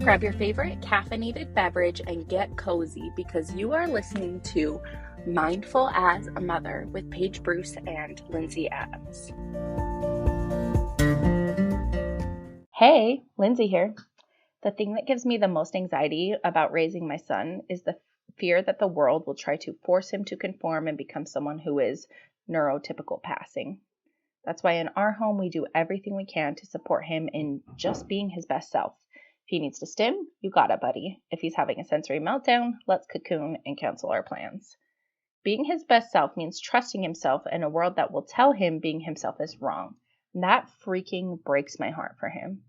Grab your favorite caffeinated beverage and get cozy because you are listening to Mindful as a Mother with Paige Bruce and Lindsay Adams. Hey, Lindsay here. The thing that gives me the most anxiety about raising my son is the fear that the world will try to force him to conform and become someone who is neurotypical passing. That's why in our home, we do everything we can to support him in just being his best self. If he needs to stim, you got it, buddy. If he's having a sensory meltdown, let's cocoon and cancel our plans. Being his best self means trusting himself in a world that will tell him being himself is wrong. And that freaking breaks my heart for him.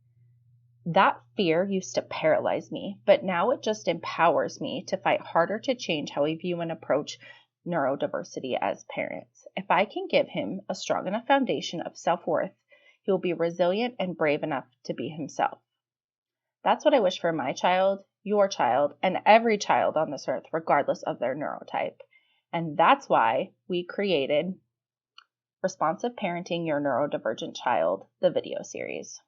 That fear used to paralyze me, but now it just empowers me to fight harder to change how we view and approach neurodiversity as parents. If I can give him a strong enough foundation of self-worth, he will be resilient and brave enough to be himself. That's what I wish for my child, your child, and every child on this earth, regardless of their neurotype. And that's why we created Responsive Parenting Your Neurodivergent Child, the video series.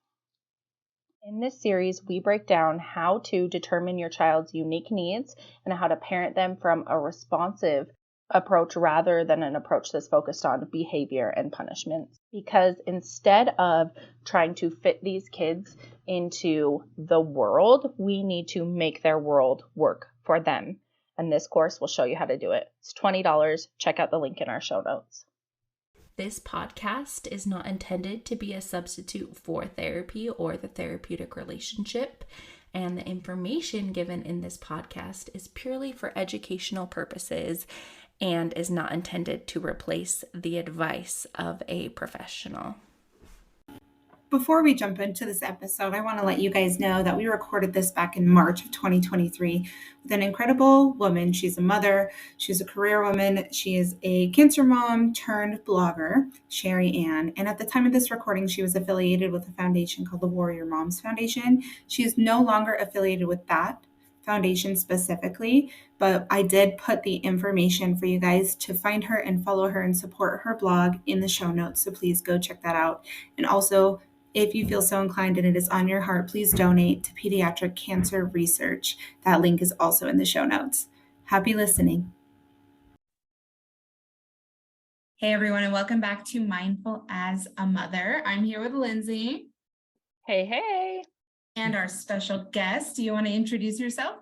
In this series, we break down how to determine your child's unique needs and how to parent them from a responsive approach rather than an approach that's focused on behavior and punishment. Because instead of trying to fit these kids into the world, we need to make their world work for them. And this course will show you how to do it. It's $20. Check out the link in our show notes. This podcast is not intended to be a substitute for therapy or the therapeutic relationship, and the information given in this podcast is purely for educational purposes and is not intended to replace the advice of a professional. Before we jump into this episode, I want to let you guys know that we recorded this back in March of 2023 with an incredible woman. She's a mother, she's a career woman, she is a cancer mom turned blogger, Shari Ann. And at the time of this recording, she was affiliated with a foundation called the Warrior Moms Foundation. She is no longer affiliated with that foundation specifically, but I did put the information for you guys to find her and follow her and support her blog in the show notes. So please go check that out. And also, if you feel so inclined and it is on your heart, please donate to Pediatric Cancer Research. That link is also in the show notes. Happy listening. Hey everyone, and welcome back to Mindful as a Mother. I'm here with Lindsay. Hey. And our special guest. Do you want to introduce yourself?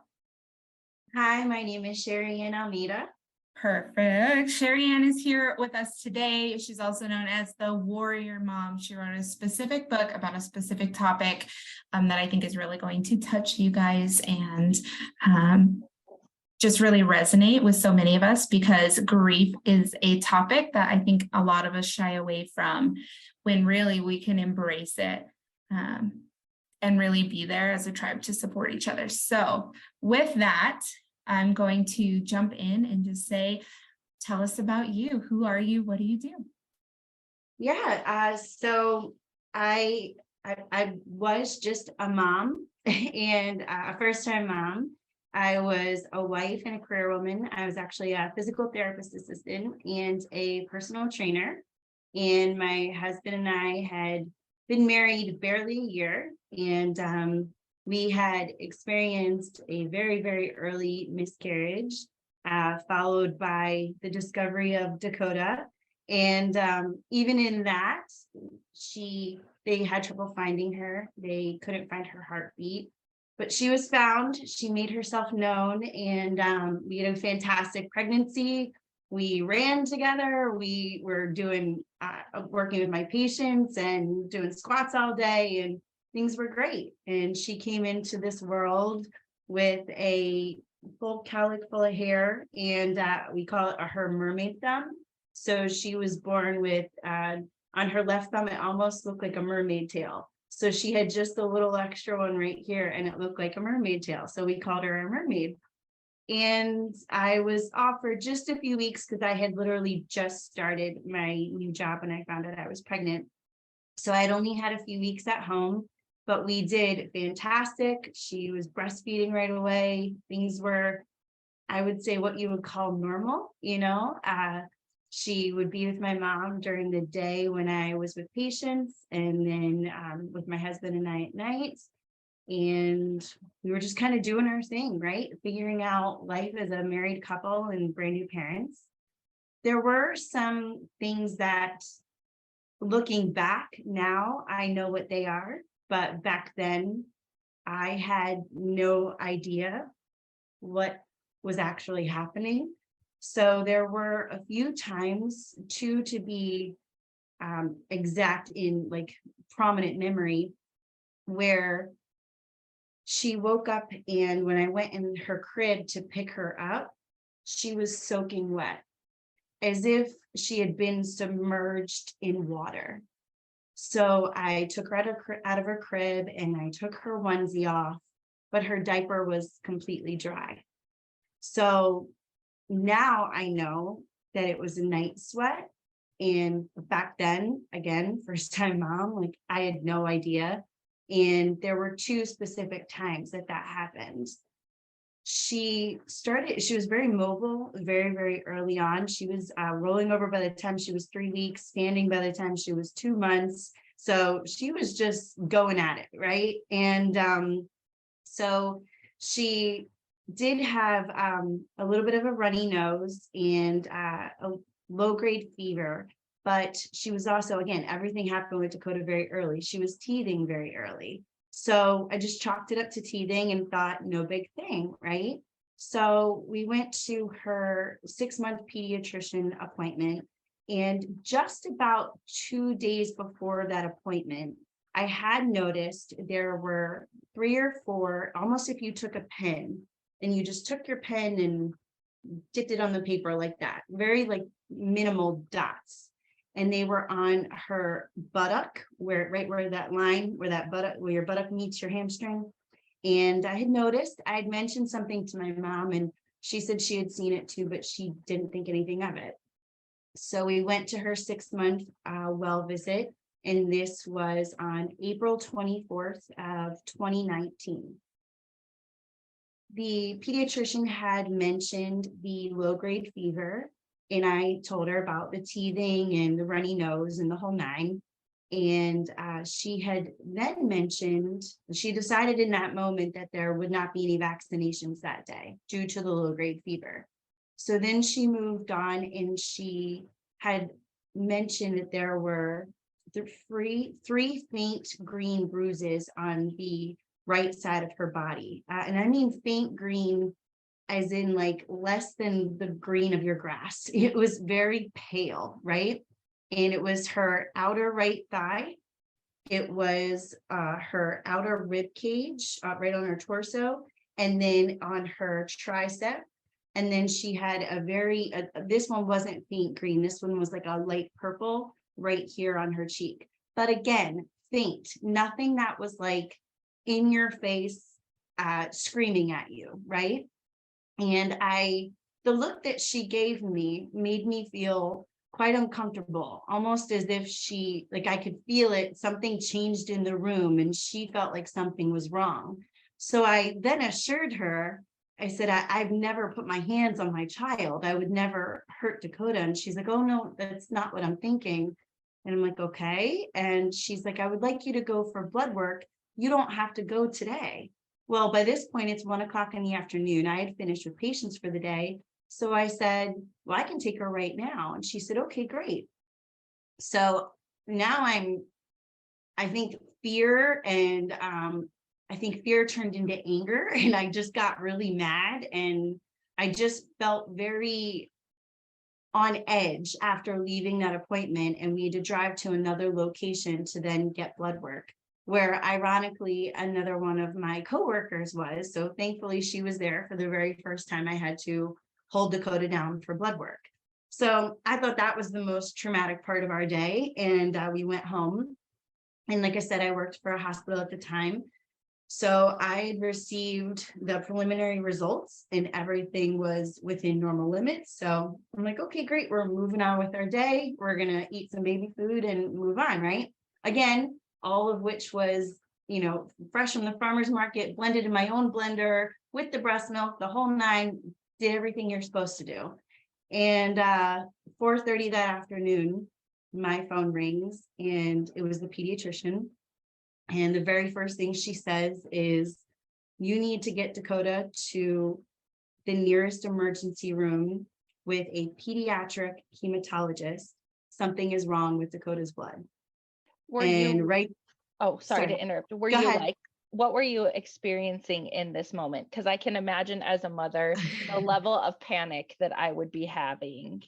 Hi, my name is Shari Ann Almeida. Perfect. Shari Ann is here with us today. She's also known as the Warrior Mom. She wrote a specific book about a specific topic that I think is really going to touch you guys and just really resonate with so many of us, because grief is a topic that I think a lot of us shy away from when really we can embrace it. And really be there as a tribe to support each other. So with that, I'm going to jump in and just say, tell us about you. Who are you? What do you do? Yeah, so I was just a mom and a first-time mom. I was a wife and a career woman. I was actually a physical therapist assistant and a personal trainer. And my husband and I had been married barely a year, and we had experienced a very, very early miscarriage, followed by the discovery of Dakota. And even in that, they had trouble finding her. They couldn't find her heartbeat, but she was found. She made herself known, and we had a fantastic pregnancy. We ran together. We were doing working with my patients and doing squats all day, and things were great. And she came into this world with a full cowlick full of hair, and we call it her mermaid thumb. So she was born with on her left thumb, it almost looked like a mermaid tail. So she had just a little extra one right here, and it looked like a mermaid tail. So we called her a mermaid. And I was off for just a few weeks because I had literally just started my new job when I found out I was pregnant. So I'd only had a few weeks at home, but we did fantastic. She was breastfeeding right away. Things were, I would say, what you would call normal, She would be with my mom during the day when I was with patients, and then with my husband and I at night. And we were just kind of doing our thing, right? Figuring out life as a married couple and brand new parents. There were some things that, looking back now, I know what they are, but back then I had no idea what was actually happening. So there were a few times, to be exact in like prominent memory, where she woke up, and when I went in her crib to pick her up, she was soaking wet, as if she had been submerged in water. So I took her out of her crib and I took her onesie off, but her diaper was completely dry. So now I know that it was a night sweat. And back then, again, first time mom, like I had no idea. And there were two specific times that happened. She was very mobile, very, very early on. She was rolling over by the time she was 3 weeks, standing by the time she was 2 months. So she was just going at it, right? And so she did have a little bit of a runny nose and a low-grade fever, but she was also, again, everything happened with Dakota very early. She was teething very early. So I just chalked it up to teething and thought, no big thing, right? So we went to her 6-month pediatrician appointment. And just about 2 days before that appointment, I had noticed there were 3 or 4, almost if you took a pen and you just took your pen and dipped it on the paper like that, very like minimal dots. And they were on her buttock, right where that line, where your buttock meets your hamstring. And I had noticed, I had mentioned something to my mom, and she said she had seen it too, but she didn't think anything of it. So we went to her 6-month well visit, and this was on April 24th of 2019. The pediatrician had mentioned the low-grade fever, and I told her about the teething and the runny nose and the whole nine. And she had then mentioned, she decided in that moment that there would not be any vaccinations that day due to the low-grade fever. So then she moved on, and she had mentioned that there were three faint green bruises on the right side of her body. And I mean faint green as in like less than the green of your grass. It was very pale, right? And it was her outer right thigh. It was her outer rib cage, right on her torso, and then on her tricep. And then she had this one wasn't faint green. This one was like a light purple right here on her cheek. But again, faint, nothing that was like in your face, screaming at you, right? And the look that she gave me made me feel quite uncomfortable, almost as if I could feel it, something changed in the room and she felt like something was wrong. So I then assured her, I said, I've never put my hands on my child. I would never hurt Dakota. And she's like, oh no, that's not what I'm thinking. And I'm like, okay. And she's like, I would like you to go for blood work. You don't have to go today. Well, by this point, it's 1 o'clock in the afternoon. I had finished with patients for the day. So I said, well, I can take her right now. And she said, okay, great. So now I think fear and I think fear turned into anger, and I just got really mad, and I just felt very on edge after leaving that appointment. And we had to drive to another location to then get blood work, where ironically another one of my coworkers was. So thankfully she was there for the very first time I had to hold Dakota down for blood work. So I thought that was the most traumatic part of our day. And we went home. And like I said, I worked for a hospital at the time. So I had received the preliminary results and everything was within normal limits. So I'm like, okay, great. We're moving on with our day. We're going to eat some baby food and move on, right? Again, all of which was, fresh from the farmer's market, blended in my own blender with the breast milk, the whole nine, did everything you're supposed to do. And 4:30 that afternoon, my phone rings and it was the pediatrician. And the very first thing she says is, you need to get Dakota to the nearest emergency room with a pediatric hematologist. Something is wrong with Dakota's blood. Were And you, right, oh, sorry to sorry, interrupt. Were go you ahead. like, what were you experiencing in this moment? Because I can imagine as a mother, the level of panic that I would be having.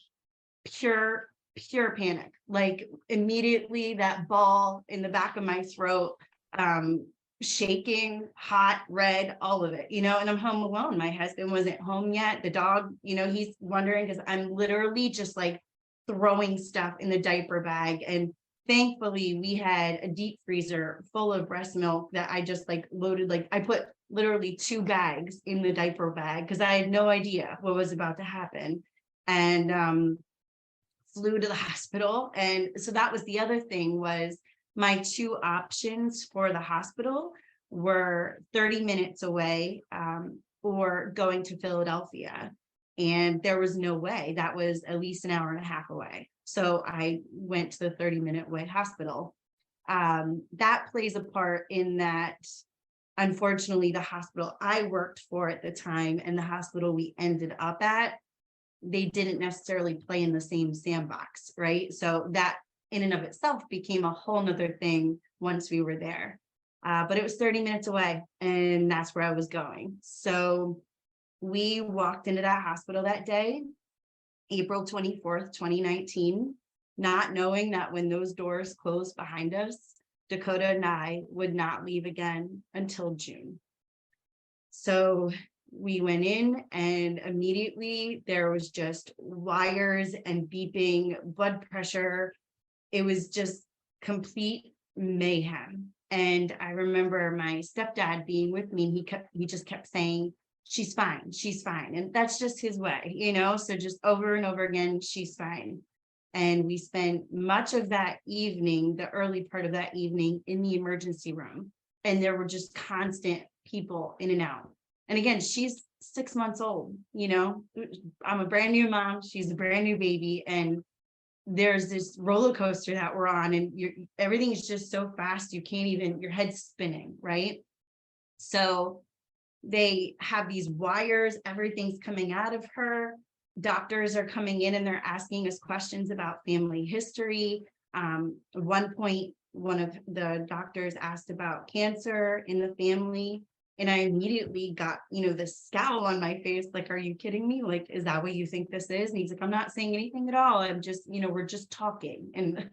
Pure panic. Like immediately that ball in the back of my throat, shaking, hot, red, all of it, and I'm home alone. My husband wasn't home yet. The dog, he's wondering because I'm literally just like throwing stuff in the diaper bag. And thankfully we had a deep freezer full of breast milk that I just like loaded, like I put literally 2 bags in the diaper bag because I had no idea what was about to happen. And flew to the hospital. And so that was the other thing, was my 2 options for the hospital were 30 minutes away, or going to Philadelphia. And there was no way. That was at least an hour and a half away. So I went to the 30-minute away hospital. That plays a part in that. Unfortunately, the hospital I worked for at the time and the hospital we ended up at, they didn't necessarily play in the same sandbox, right? So that in and of itself became a whole nother thing once we were there. But it was 30 minutes away, and that's where I was going. So we walked into that hospital that day, April 24th, 2019, not knowing that when those doors closed behind us, Dakota and I would not leave again until June. So we went in, and immediately there was just wires and beeping, blood pressure. It was just complete mayhem. And I remember my stepdad being with me, and he just kept saying, she's fine, she's fine. And that's just his way, so just over and over again, she's fine. And we spent much of that evening, the early part of that evening, in the emergency room. And there were just constant people in and out. And again, she's 6 months old, I'm a brand new mom, she's a brand new baby, and there's this roller coaster that we're on, and everything is just so fast, you can't even, your head's spinning, right? So they have these wires, everything's coming out of her. Doctors are coming in and they're asking us questions about family history. At one point, one of the doctors asked about cancer in the family. And I immediately got, this scowl on my face, like, are you kidding me? Like, is that what you think this is? And he's like, I'm not saying anything at all. I'm just, we're just talking. And,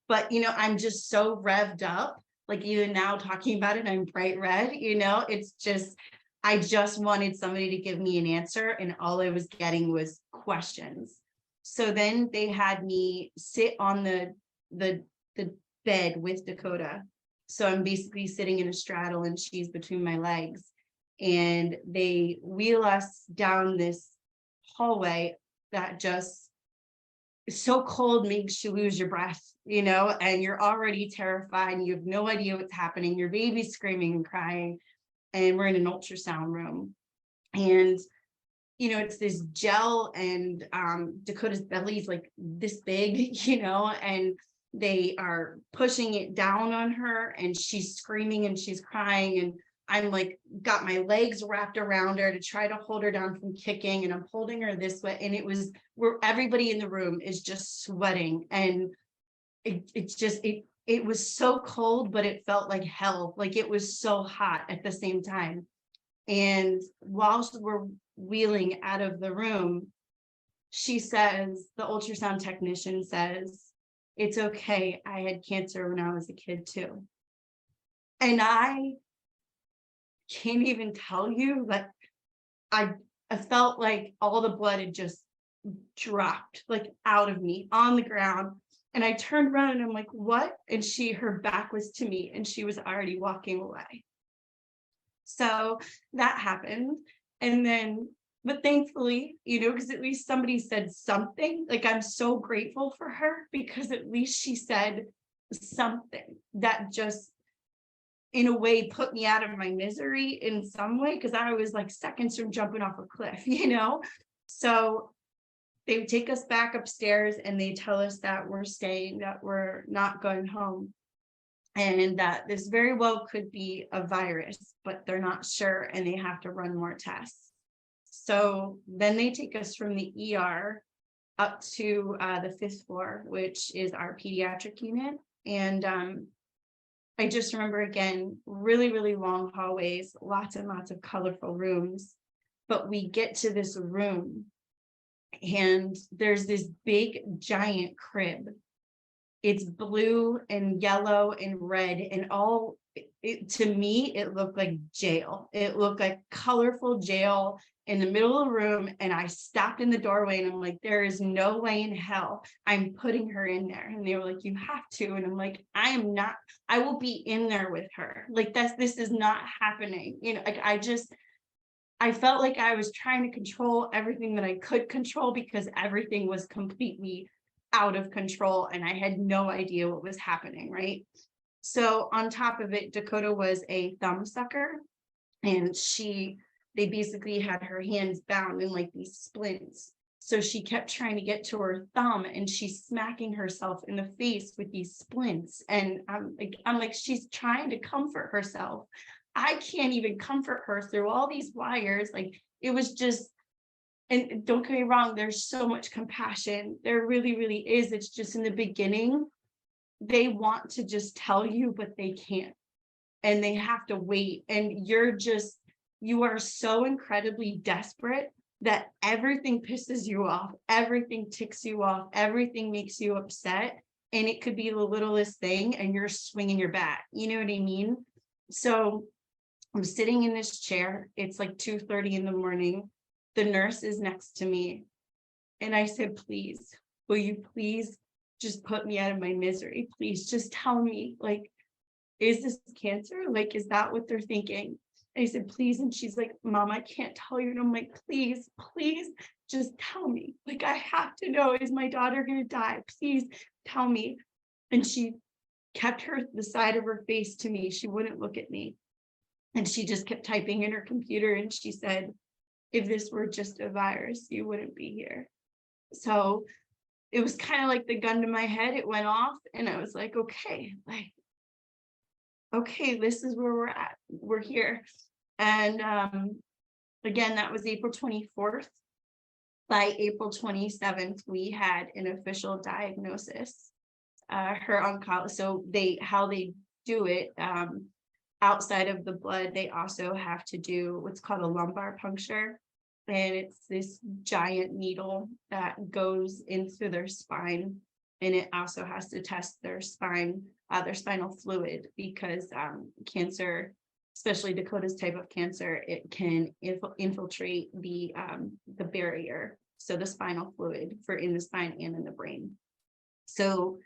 but, I'm just so revved up, like even now talking about it, I'm bright red, it's just, I just wanted somebody to give me an answer, and all I was getting was questions. So then they had me sit on the bed with Dakota. So I'm basically sitting in a straddle and she's between my legs, and they wheel us down this hallway that just is so cold, makes you lose your breath, and you're already terrified and you have no idea what's happening. Your baby's screaming and crying, and we're in an ultrasound room. And it's this gel, and Dakota's belly is like this big, and they are pushing it down on her, and she's screaming and she's crying, and I'm like got my legs wrapped around her to try to hold her down from kicking, and I'm holding her this way, and it was where everybody in the room is just sweating, and it was so cold, but it felt like hell. Like it was so hot at the same time. And whilst we're wheeling out of the room, she says, the ultrasound technician says, it's okay, I had cancer when I was a kid too. And I can't even tell you that I felt like all the blood had just dropped like out of me on the ground. And I turned around and I'm like, what? And her back was to me, and she was already walking away. So that happened. And then, but thankfully, because at least somebody said something. Like, I'm so grateful for her, because at least she said something that just in a way put me out of my misery in some way, because I was like seconds from jumping off a cliff, So they would take us back upstairs and they tell us that we're staying, that we're not going home. and that this very well could be a virus, but they're not sure and they have to run more tests. So then they take us from the ER up to the 5th floor, which is our pediatric unit. And I just remember, again, really, really long hallways, lots and lots of colorful rooms. But we get to this room and there's this big giant crib. It's blue and yellow and red and all. To me, it looked like jail. It looked like colorful jail in the middle of the room. And I stopped in the doorway and I'm like, there is no way in hell I'm putting her in there. And they were like, you have to. And I'm like, I am not, I will be in there with her. Like this is not happening. You know, like I felt like I was trying to control everything that I could control because everything was completely out of control and I had no idea what was happening, right? So on top of it, Dakota was a thumb sucker, and they basically had her hands bound in like these splints. So she kept trying to get to her thumb and she's smacking herself in the face with these splints. And I'm like, she's trying to comfort herself. I can't even comfort her through all these wires. Like it was just, and don't get me wrong, there's so much compassion. There really, really is. It's just in the beginning, they want to just tell you, but they can't. And they have to wait. And you are so incredibly desperate that everything pisses you off. Everything ticks you off. Everything makes you upset. And it could be the littlest thing and you're swinging your bat. You know what I mean? So I'm sitting in this chair. It's like 2:30 in the morning. The nurse is next to me. And I said, please, will you please just put me out of my misery? Please just tell me, like, is this cancer? Like, is that what they're thinking? And I said, please. And she's like, Mom, I can't tell you. And I'm like, please, please, just tell me. Like, I have to know, is my daughter going to die? Please tell me. And she kept the side of her face to me. She wouldn't look at me. And she just kept typing in her computer. And she said, if this were just a virus, you wouldn't be here. So it was kind of like the gun to my head. It went off and I was like, okay, this is where we're at. We're here. And again, that was April 24th. By April 27th, we had an official diagnosis. Her oncologist, so how they do it, outside of the blood, they also have to do what's called a lumbar puncture. And it's this giant needle that goes into their spine. And it also has to test their spine, their spinal fluid, because cancer, especially Dakota's type of cancer, it can infiltrate the barrier. So the spinal fluid for in the spine and in the brain. So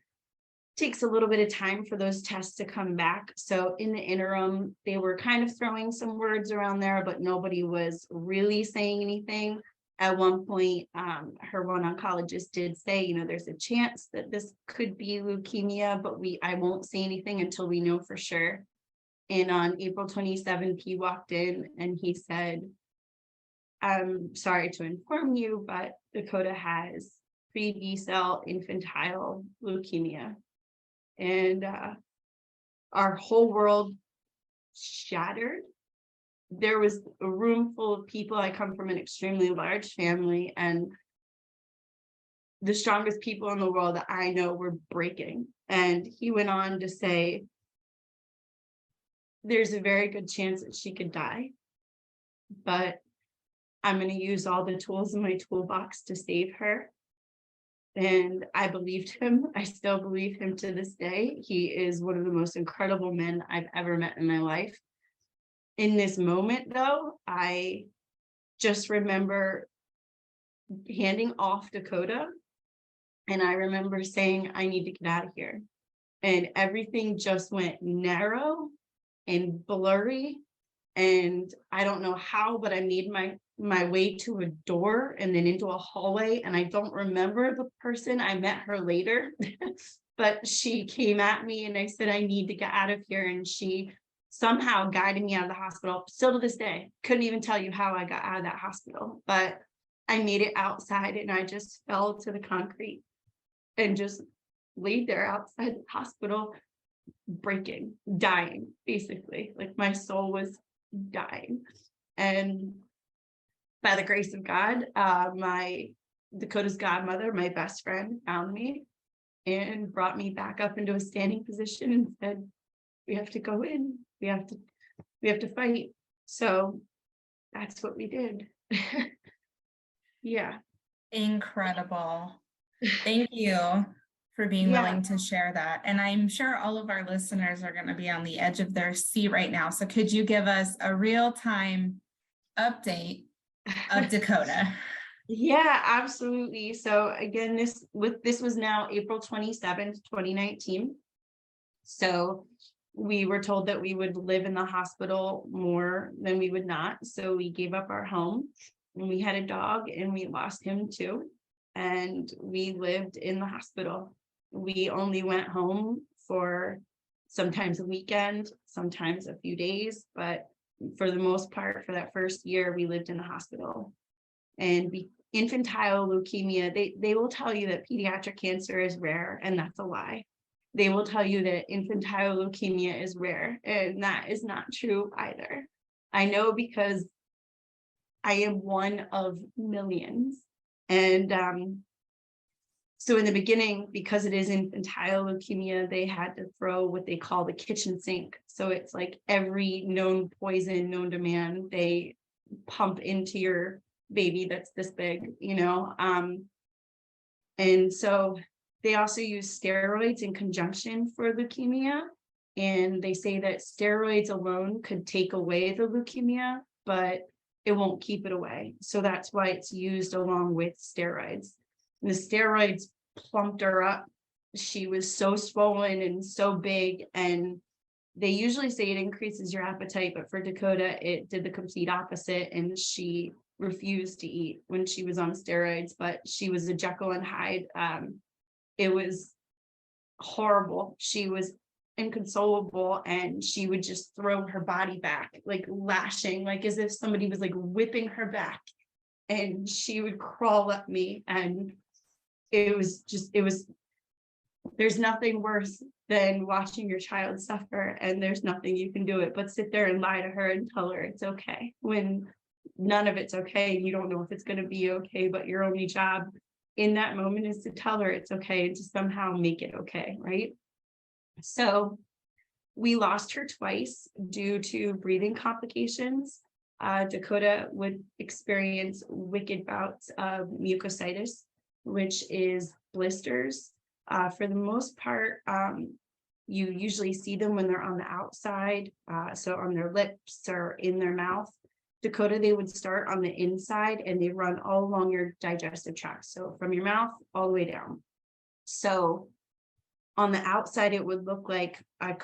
takes a little bit of time for those tests to come back. So in the interim, they were kind of throwing some words around there, but nobody was really saying anything. At one point, her one oncologist did say, you know, there's a chance that this could be leukemia, but I won't say anything until we know for sure. And on April 27th, he walked in and he said, I'm sorry to inform you, but Dakota has pre-B-cell infantile leukemia. And our whole world shattered. There was a room full of people. I come from an extremely large family, and the strongest people in the world that I know were breaking. And he went on to say, there's a very good chance that she could die, but I'm going to use all the tools in my toolbox to save her. And I believed him. I still believe him to this day. He is one of the most incredible men I've ever met in my life. In this moment, though, I just remember handing off Dakota. And I remember saying, I need to get out of here. And everything just went narrow and blurry. And I don't know how, but I made my way to a door and then into a hallway. And I don't remember the person. I met her later, but she came at me and I said, I need to get out of here. And she somehow guided me out of the hospital. Still to this day, couldn't even tell you how I got out of that hospital, but I made it outside and I just fell to the concrete and just laid there outside the hospital breaking, dying, basically. Like my soul was dying. And by the grace of God, my Dakota's godmother, my best friend, found me and brought me back up into a standing position and said, we have to go in. We have to fight. So that's what we did. Yeah. Incredible. Thank you for being willing to share that. And I'm sure all of our listeners are going to be on the edge of their seat right now. So could you give us a real-time update of Dakota? Yeah, absolutely. So again, this was now April 27th, 2019. So we were told that we would live in the hospital more than we would not. So we gave up our home, and we had a dog, and we lost him too. And we lived in the hospital. We only went home for sometimes a weekend, sometimes a few days, but for the most part, for that first year, we lived in the hospital. And infantile leukemia, they will tell you that pediatric cancer is rare, and that's a lie. They will tell you that infantile leukemia is rare, and that is not true either. I know because I am one of millions. And so in the beginning, because it is infantile leukemia, they had to throw what they call the kitchen sink. So it's like every known poison known to man, they pump into your baby that's this big, and so they also use steroids in conjunction for leukemia. And they say that steroids alone could take away the leukemia, but it won't keep it away. So that's why it's used along with steroids. And the steroids plumped her up. She was so swollen and so big. And they usually say it increases your appetite, but for Dakota, it did the complete opposite. And she refused to eat when she was on steroids, but she was a Jekyll and Hyde. It was horrible. She was inconsolable, and she would just throw her body back, like lashing, like as if somebody was like whipping her back, and she would crawl up me. And there's nothing worse than watching your child suffer, and there's nothing you can do it but sit there and lie to her and tell her it's okay when none of it's okay. You don't know if it's going to be okay, but your only job in that moment is to tell her it's okay and to somehow make it okay, right? So we lost her twice due to breathing complications. Dakota would experience wicked bouts of mucositis, which is blisters. For the most part, you usually see them when they're on the outside, so on their lips or in their mouth. Dakota, they would start on the inside, and they run all along your digestive tract. So from your mouth all the way down. So on the outside, it would look like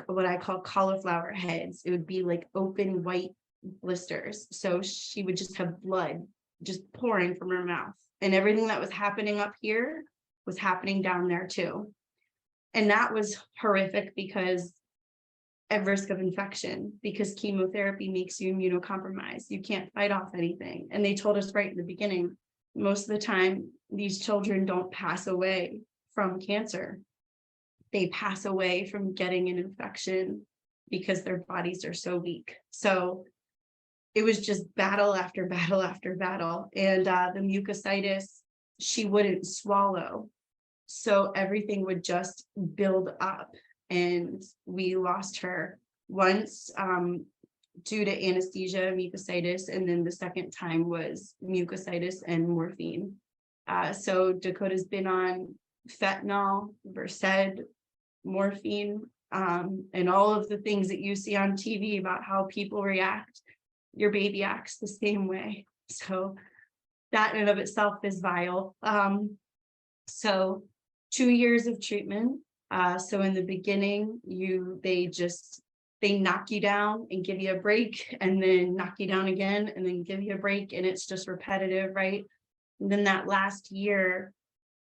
what I call cauliflower heads. It would be like open white blisters. So she would just have blood just pouring from her mouth. And everything that was happening up here was happening down there too. And that was horrific because at risk of infection, because chemotherapy makes you immunocompromised. You can't fight off anything. And they told us right in the beginning, most of the time, these children don't pass away from cancer. They pass away from getting an infection because their bodies are so weak. So it was just battle after battle after battle. And the mucositis, she wouldn't swallow. So everything would just build up. And we lost her once due to anesthesia, mucositis, and then the second time was mucositis and morphine. So Dakota's been on fentanyl, Versed, morphine, and all of the things that you see on TV about how people react. Your baby acts the same way. So that in and of itself is vile. So 2 years of treatment. So in the beginning, they knock you down and give you a break, and then knock you down again and then give you a break. And it's just repetitive, right? And then that last year,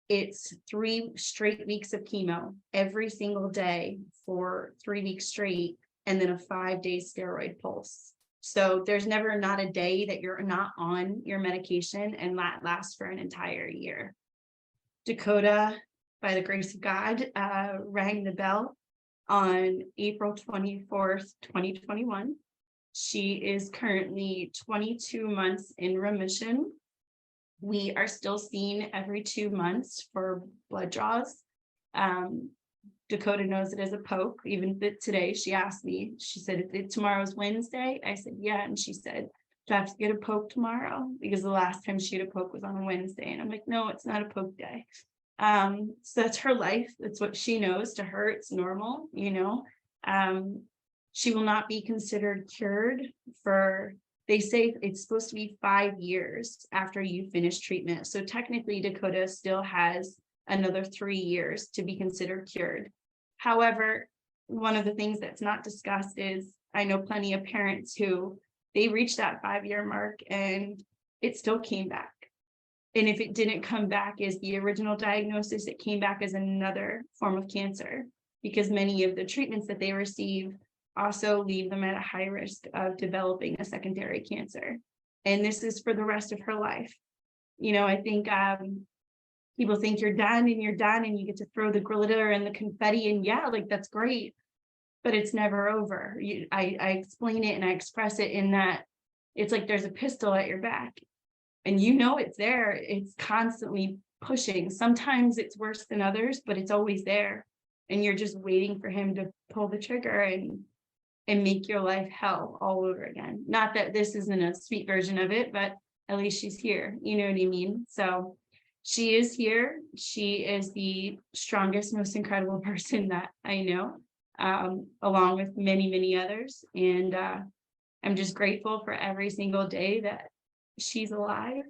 it's 3 straight weeks of chemo every single day for 3 weeks straight, and then a 5-day steroid pulse. So there's never not a day that you're not on your medication, and that lasts for an entire year. Dakota, by the grace of God, rang the bell on April 24th, 2021. She is currently 22 months in remission. We are still seen every 2 months for blood draws. Dakota knows it as a poke. Even today, she asked me, she said, if tomorrow's Wednesday, I said, yeah. And she said, do I have to get a poke tomorrow? Because the last time she had a poke was on a Wednesday. And I'm like, no, it's not a poke day. So that's her life. That's what she knows. To her, it's normal, you know. She will not be considered cured for, they say it's supposed to be 5 years after you finish treatment. So technically Dakota still has another 3 years to be considered cured. However, one of the things that's not discussed is, I know plenty of parents who they reached that 5-year mark and it still came back. And if it didn't come back as the original diagnosis, it came back as another form of cancer, because many of the treatments that they receive also leave them at a high risk of developing a secondary cancer. And this is for the rest of her life. You know, I think people think you're done and you get to throw the glitter and the confetti, and yeah, like that's great, but it's never over. I explain it and I express it in that it's like there's a pistol at your back and you know it's there. It's constantly pushing. Sometimes it's worse than others, but it's always there. And you're just waiting for him to pull the trigger and make your life hell all over again. Not that this isn't a sweet version of it, but at least she's here. You know what I mean? So she is here. She is the strongest, most incredible person that I know, along with many, many others. And I'm just grateful for every single day that she's alive.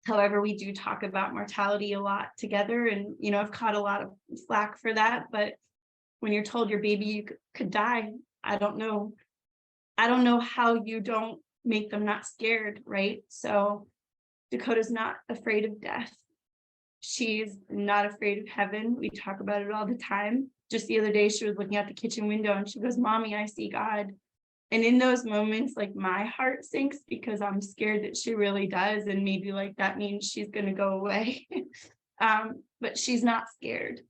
However, we do talk about mortality a lot together. And, you know, I've caught a lot of flack for that. But when you're told your baby could die, I don't know how you don't make them not scared, right? So Dakota's not afraid of death. She's not afraid of heaven. We talk about it all the time. Just the other day, she was looking out the kitchen window and she goes, Mommy, I see God. And in those moments, like my heart sinks because I'm scared that she really does. And maybe like that means she's going to go away. But she's not scared.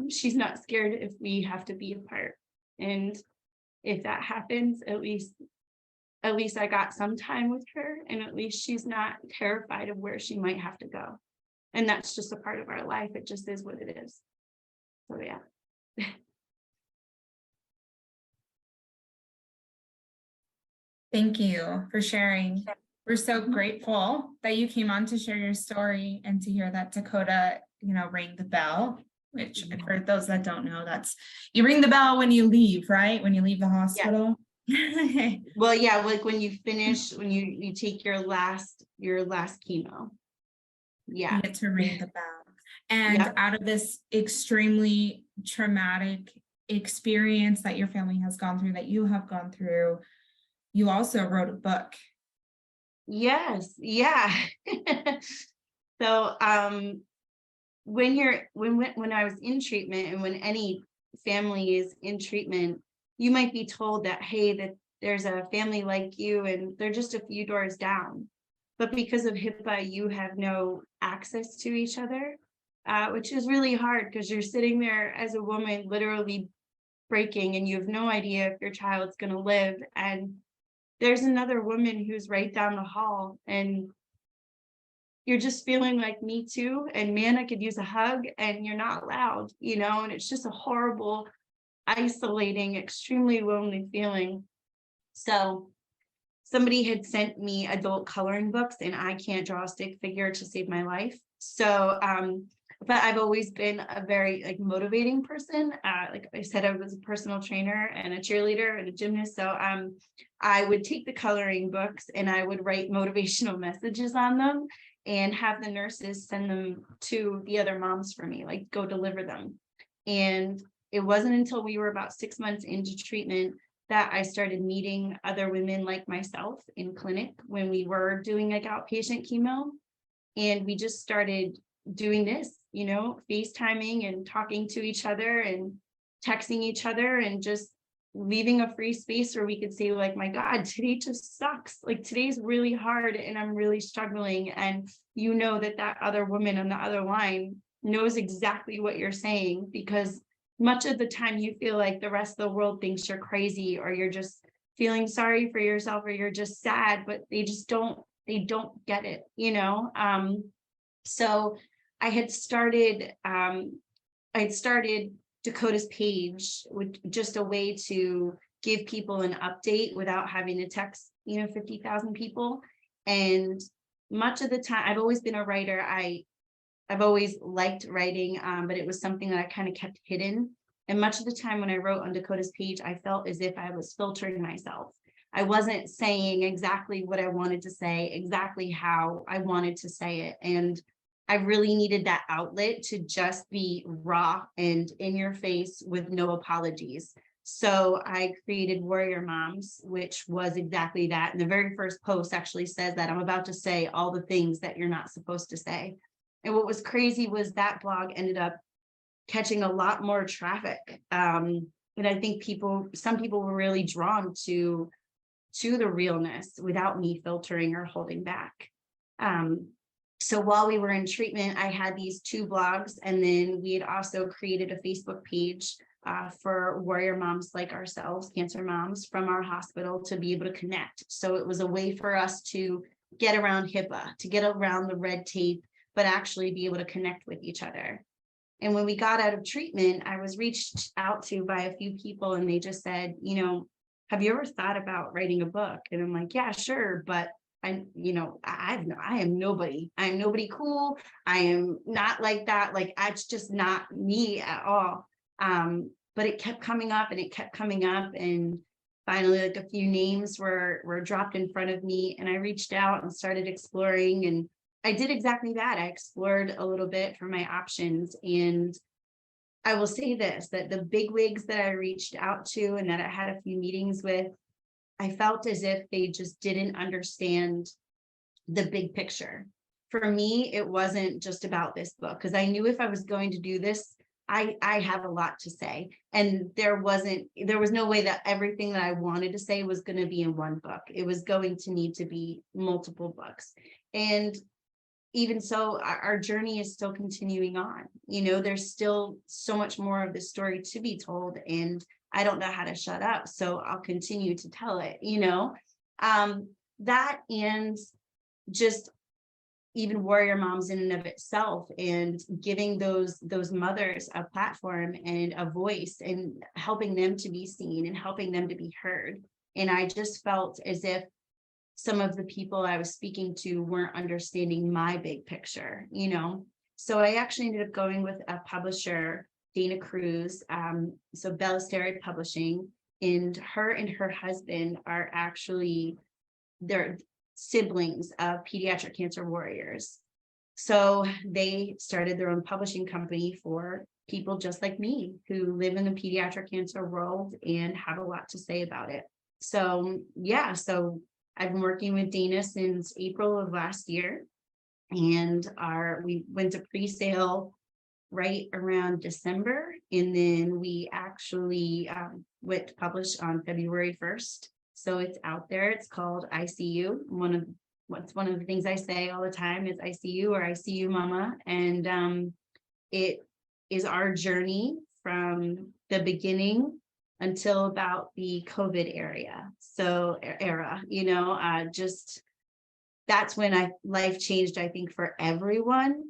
She's not scared if we have to be apart. And if that happens, at least I got some time with her, and at least she's not terrified of where she might have to go. And that's just a part of our life. It just is what it is. So yeah. Thank you for sharing. We're so grateful that you came on to share your story and to hear that Dakota, you know, rang the bell, which for those that don't know, that's you ring the bell when you leave, right? When you leave the hospital. Yeah. Well, yeah, like when you finish, when you take your last chemo. Yeah. You get to ring the bell. And out of this extremely traumatic experience that your family has gone through, that you have gone through, you also wrote a book. Yes. Yeah. So when I was in treatment, and when any family is in treatment, you might be told that, hey, that there's a family like you and they're just a few doors down. But because of HIPAA, you have no access to each other, which is really hard because you're sitting there as a woman literally breaking and you have no idea if your child's going to live. And there's another woman who's right down the hall and you're just feeling like, me too. And man, I could use a hug, and you're not allowed, you know, and it's just a horrible, isolating, extremely lonely feeling. So somebody had sent me adult coloring books, and I can't draw a stick figure to save my life. So, but I've always been a very like motivating person. Like I said, I was a personal trainer and a cheerleader and a gymnast. So I would take the coloring books and I would write motivational messages on them and have the nurses send them to the other moms for me, like go deliver them. And it wasn't until we were about 6 months into treatment that I started meeting other women like myself in clinic when we were doing like outpatient chemo. And we just started doing this, you know, FaceTiming and talking to each other and texting each other and just leaving a free space where we could say like, my God, today just sucks. Like today's really hard and I'm really struggling. And you know that other woman on the other line knows exactly what you're saying, because much of the time you feel like the rest of the world thinks you're crazy, or you're just feeling sorry for yourself, or you're just sad, but they don't get it, you know? So I had started Dakota's page with just a way to give people an update without having to text, 50,000 people. And much of the time, I've always been a writer. I've always liked writing, but it was something that I kind of kept hidden. And much of the time when I wrote on Dakota's page, I felt as if I was filtering myself. I wasn't saying exactly what I wanted to say, exactly how I wanted to say it. And I really needed that outlet to just be raw and in your face with no apologies. So I created Warrior Moms, which was exactly that. And the very first post actually says that I'm about to say all the things that you're not supposed to say. And what was crazy was that blog ended up catching a lot more traffic. And I think some people were really drawn to the realness without me filtering or holding back. So while we were in treatment, I had these 2 blogs, and then we had also created a Facebook page for warrior moms like ourselves, cancer moms from our hospital, to be able to connect. So it was a way for us to get around HIPAA, to get around the red tape, but actually be able to connect with each other. And when we got out of treatment, I was reached out to by a few people, and they just said, have you ever thought about writing a book? And I'm like, yeah, sure. But I am nobody. I'm nobody cool. I am not like that. Like, it's just not me at all. But it kept coming up and it kept coming up. And finally, like, a few names were dropped in front of me, and I reached out and started exploring. And I did exactly that. I explored a little bit for my options. And I will say this, that the bigwigs that I reached out to and that I had a few meetings with, I felt as if they just didn't understand the big picture. For me, it wasn't just about this book, because I knew if I was going to do this, I have a lot to say. And there was no way that everything that I wanted to say was going to be in one book. It was going to need to be multiple books. And even so, our journey is still continuing on. There's still so much more of the story to be told, and I don't know how to shut up, so I'll continue to tell it. That, and just even warrior moms in and of itself, and giving those mothers a platform and a voice, and helping them to be seen and helping them to be heard. And I just felt as if some of the people I was speaking to weren't understanding my big picture, So I actually ended up going with a publisher, Dana Cruz, so Ballesteri Publishing, and her husband are actually, they're siblings of Pediatric Cancer Warriors. So they started their own publishing company for people just like me who live in the pediatric cancer world and have a lot to say about it. So yeah, so I've been working with Dana since April of last year, and we went to pre-sale right around December, and then we actually went to publish on February 1st. So it's out there. It's called ICU. One of the things I say all the time is ICU, or ICU Mama, and it is our journey from the beginning until about the COVID era, just that's when life changed, I think, for everyone.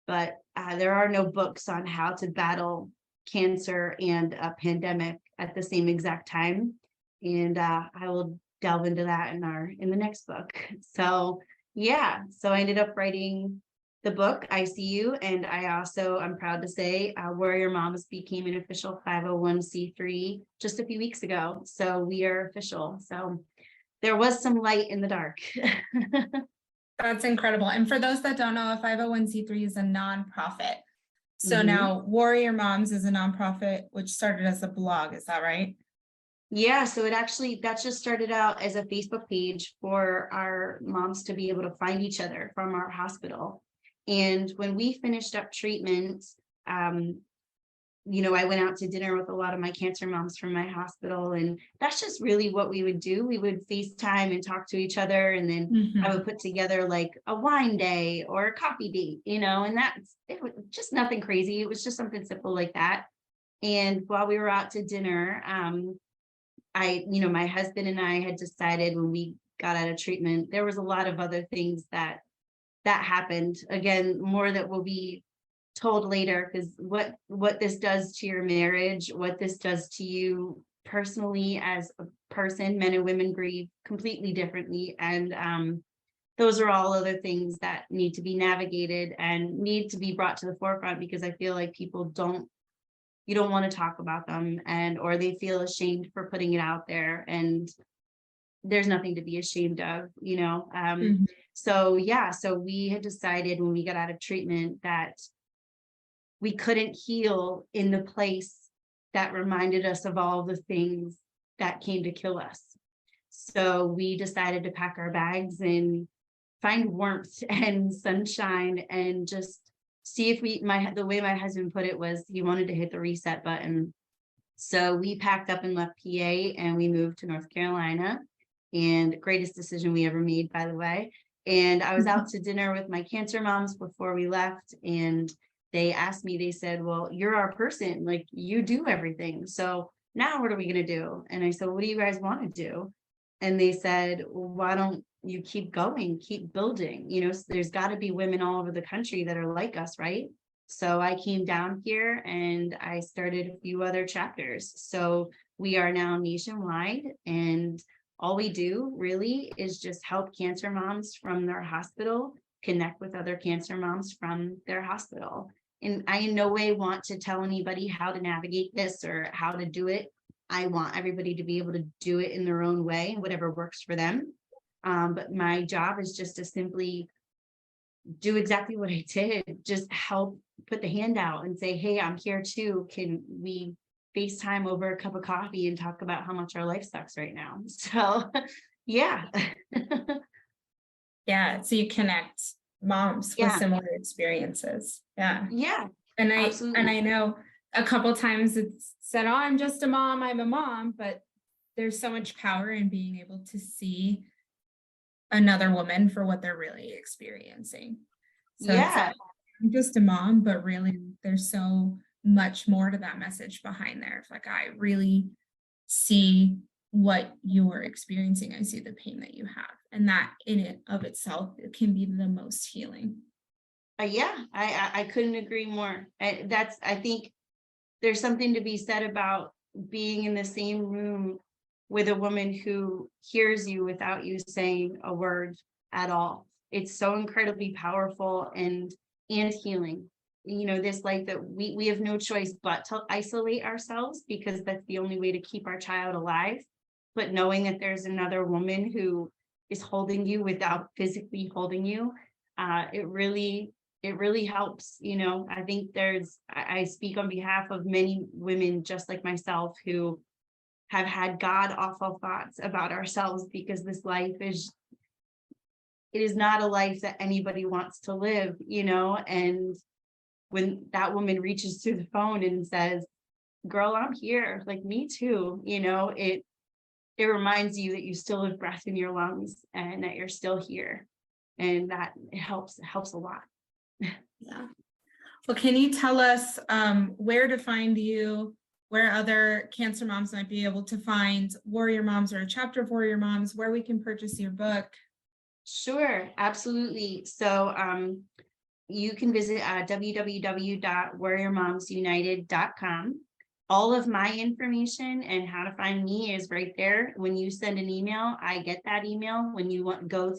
But there are no books on how to battle cancer and a pandemic at the same exact time. And I will delve into that in the next book. So yeah, so I ended up writing the book ICU, and I'm proud to say Warrior Moms became an official 501c3 just a few weeks ago. So we are official. So there was some light in the dark. That's incredible. And for those that don't know, a 501c3 is a nonprofit. So now Warrior Moms is a nonprofit, which started as a blog. Is that right? Yeah, so that just started out as a Facebook page for our moms to be able to find each other from our hospital. And when we finished up treatment, I went out to dinner with a lot of my cancer moms from my hospital, and that's just really what we would do. We would FaceTime and talk to each other, and then I would put together like a wine day or a coffee date, and it was just nothing crazy. It was just something simple like that. And while we were out to dinner, my husband and I had decided when we got out of treatment, there was a lot of other things that happened. Again, more that will be told later, because what this does to your marriage, what this does to you personally as a person. Men and women grieve completely differently, and those are all other things that need to be navigated and need to be brought to the forefront, because I feel like people don't want to talk about them, or they feel ashamed for putting it out there, and there's nothing to be ashamed of. So we had decided when we got out of treatment that we couldn't heal in the place that reminded us of all the things that came to kill us. So we decided to pack our bags and find warmth and sunshine, and just see if the way my husband put it was he wanted to hit the reset button. So we packed up and left PA, and we moved to North Carolina, and greatest decision we ever made, by the way. And I was out to dinner with my cancer moms before we left, and they asked me, they said, well, you're our person, like you do everything. So now what are we going to do? And I said, what do you guys want to do? And they said, well, why don't you keep going, keep building? There's got to be women all over the country that are like us, right? So I came down here and I started a few other chapters. So we are now nationwide, and all we do really is just help cancer moms from their hospital connect with other cancer moms from their hospital. And I in no way want to tell anybody how to navigate this or how to do it. I want everybody to be able to do it in their own way, whatever works for them. But my job is just to simply do exactly what I did, just help put the hand out and say, hey, I'm here too. Can we FaceTime over a cup of coffee and talk about how much our life sucks right now? So, yeah. Yeah. So you connect moms with similar experiences. Yeah. Yeah. And absolutely. I know a couple times it's said, oh, I'm just a mom, I'm a mom, but there's so much power in being able to see another woman for what they're really experiencing. So yeah. I'm just a mom, but really there's so much more to that message behind there. It's like, I really see what you're experiencing. I see the pain that you have, and that in it of itself, it can be the most healing. I couldn't agree more. I think there's something to be said about being in the same room with a woman who hears you without you saying a word at all. It's so incredibly powerful and healing. This life that we have no choice but to isolate ourselves, because that's the only way to keep our child alive. But knowing that there's another woman who is holding you without physically holding you, it really helps. I think I speak on behalf of many women just like myself who have had god awful thoughts about ourselves, because this life it is not a life that anybody wants to live, and when that woman reaches through the phone and says, girl, I'm here, like, me too, it reminds you that you still have breath in your lungs and that you're still here, and that it helps a lot. Yeah. Well, can you tell us where to find you, where other cancer moms might be able to find Warrior Moms or a chapter of Warrior Moms, where we can purchase your book? Sure, absolutely. So you can visit www.warriormomsunited.com. All of my information and how to find me is right there. When you send an email, I get that email. When you go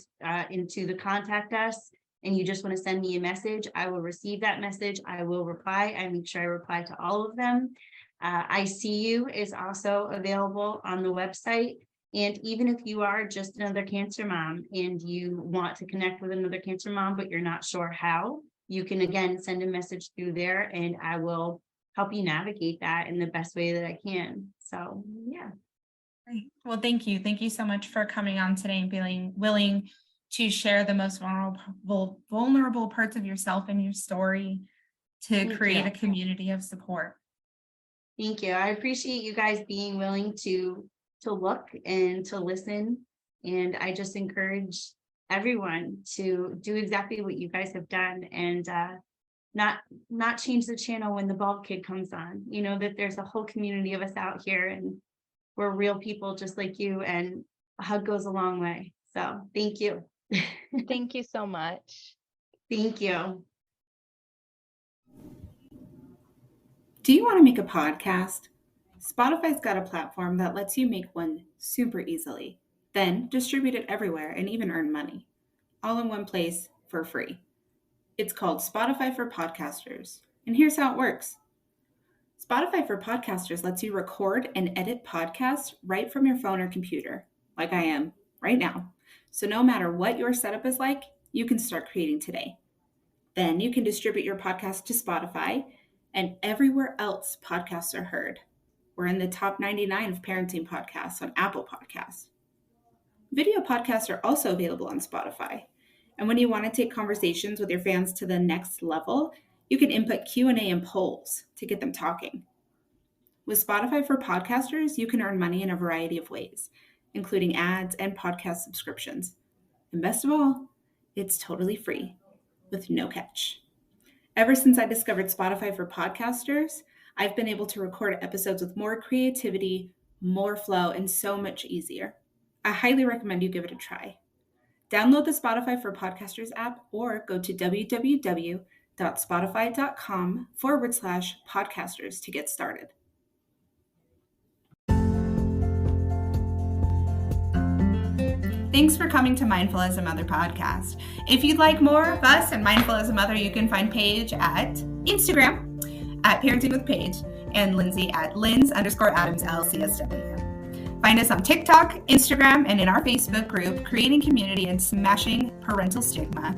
into the contact us and you just want to send me a message, I will receive that message. I will reply. I make sure I reply to all of them. I See You is also available on the website. And even if you are just another cancer mom and you want to connect with another cancer mom, but you're not sure how, you can again send a message through there, and I will help you navigate that in the best way that I can. So, yeah. Great. Well, thank you. Thank you so much for coming on today and being willing to share the most vulnerable parts of yourself and your story to create a community of support. Thank you. I appreciate you guys being willing to look and to listen. And I just encourage everyone to do exactly what you guys have done, and not change the channel when the bald kid comes on, that there's a whole community of us out here and we're real people just like you, and a hug goes a long way. So thank you. Thank you so much. Thank you. Do you want to make a podcast? Spotify's got a platform that lets you make one super easily, then distribute it everywhere and even earn money, all in one place for free. It's called Spotify for Podcasters, and here's how it works. Spotify for Podcasters lets you record and edit podcasts right from your phone or computer, like I am right now. So no matter what your setup is like, you can start creating today. Then you can distribute your podcast to Spotify and everywhere else podcasts are heard. We're in the top 99 of parenting podcasts on Apple Podcasts. Video podcasts are also available on Spotify. And when you want to take conversations with your fans to the next level, you can input Q&A and polls to get them talking. With Spotify for Podcasters, you can earn money in a variety of ways, including ads and podcast subscriptions. And best of all, it's totally free, with no catch. Ever since I discovered Spotify for Podcasters, I've been able to record episodes with more creativity, more flow, and so much easier. I highly recommend you give it a try. Download the Spotify for Podcasters app or go to www.spotify.com/podcasters to get started. Thanks for coming to Mindful as a Mother podcast. If you'd like more of us and Mindful as a Mother, you can find Paige at Instagram at Parenting with Paige and Lindsay at Linz_Adams LCSW. Find us on TikTok, Instagram, and in our Facebook group, Creating Community and Smashing Parental Stigma,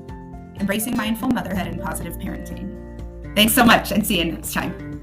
Embracing Mindful Motherhood and Positive Parenting. Thanks so much, and see you next time.